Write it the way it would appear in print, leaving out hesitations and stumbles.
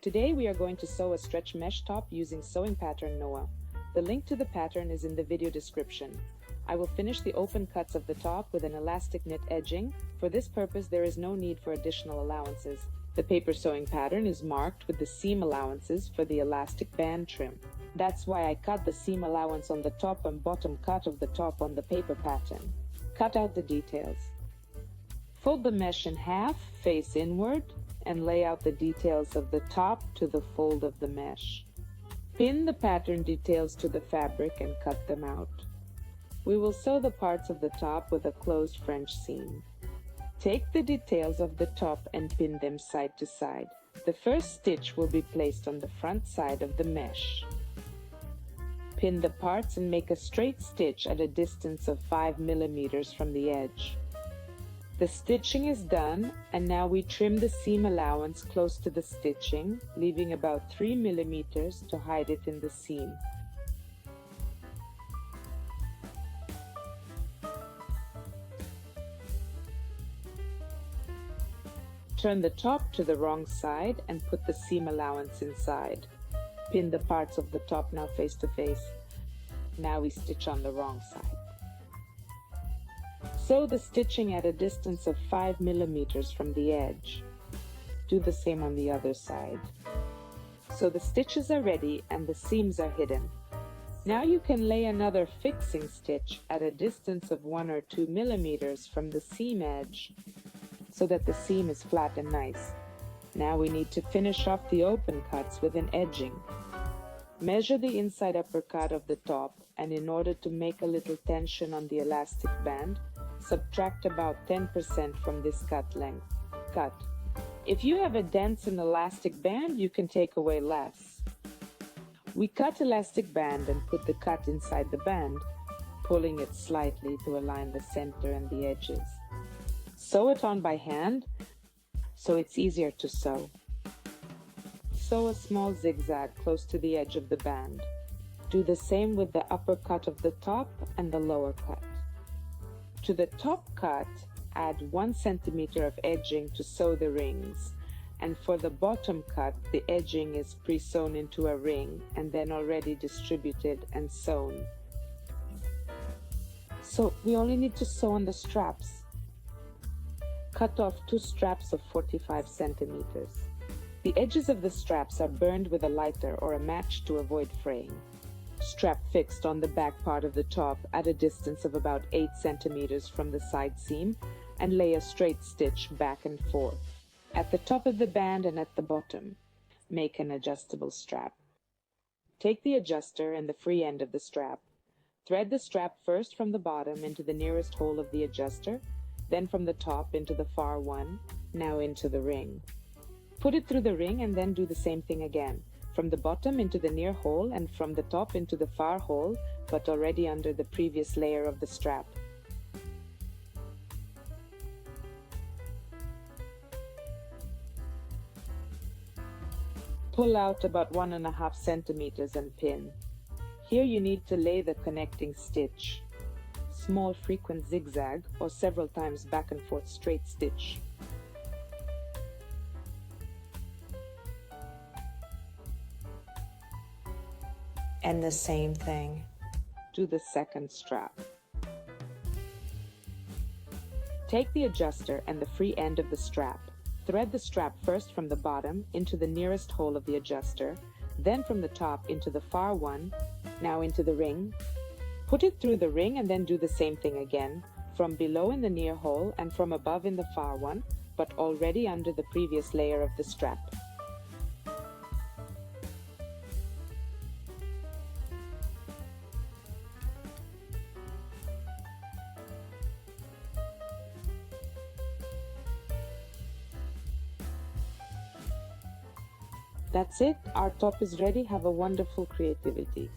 Today we are going to sew a stretch mesh top using sewing pattern Noah. The link to the pattern is in the video description. I will finish the open cuts of the top with an elastic knit edging. For this purpose there is no need for additional allowances. The paper sewing pattern is marked with the seam allowances for the elastic band trim. That's why I cut the seam allowance on the top and bottom cut of the top on the paper pattern. Cut out the details. Fold the mesh in half, face inward, and lay out the details of the top to the fold of the mesh. Pin the pattern details to the fabric and cut them out. We will sew the parts of the top with a closed French seam. Take the details of the top and pin them side to side. The first stitch will be placed on the front side of the mesh. Pin the parts and make a straight stitch at a distance of 5 millimeters from the edge. The stitching is done, and now we trim the seam allowance close to the stitching, leaving about 3 millimeters to hide it in the seam. Turn the top to the wrong side and put the seam allowance inside. Pin the parts of the top now face to face. Now we stitch on the wrong side. Sew the stitching at a distance of 5 millimeters from the edge. Do the same on the other side. So the stitches are ready and the seams are hidden. Now you can lay another fixing stitch at a distance of 1 or 2 millimeters from the seam edge so that the seam is flat and nice. Now we need to finish off the open cuts with an edging. Measure the inside upper cut of the top, and in order to make a little tension on the elastic band, subtract about 10% from this cut length. Cut. If you have a dense and elastic band, you can take away less. We cut elastic band and put the cut inside the band, pulling it slightly to align the center and the edges. Sew it on by hand so it's easier to sew. Sew a small zigzag close to the edge of the band. Do the same with the upper cut of the top and the lower cut. To the top cut, add 1 centimeter of edging to sew the rings, and for the bottom cut, the edging is pre-sewn into a ring and then already distributed and sewn. So we only need to sew on the straps. Cut off 2 straps of 45 centimeters. The edges of the straps are burned with a lighter or a match to avoid fraying. Strap fixed on the back part of the top at a distance of about 8 centimeters from the side seam, and lay a straight stitch back and forth. At the top of the band and at the bottom, make an adjustable strap. Take the adjuster and the free end of the strap. Thread the strap first from the bottom into the nearest hole of the adjuster, then from the top into the far one, now into the ring. Put it through the ring and then do the same thing again, from the bottom into the near hole and from the top into the far hole, but already under the previous layer of the strap. Pull out about 1.5 centimeters and pin. Here you need to lay the connecting stitch. Small frequent zigzag or several times back and forth straight stitch. And the same thing. Do the second strap. Take the adjuster and the free end of the strap. Thread the strap first from the bottom into the nearest hole of the adjuster, then from the top into the far one, now into the ring. Put it through the ring and then do the same thing again, from below in the near hole and from above in the far one, but already under the previous layer of the strap. That's it, our top is ready. Have a wonderful creativity.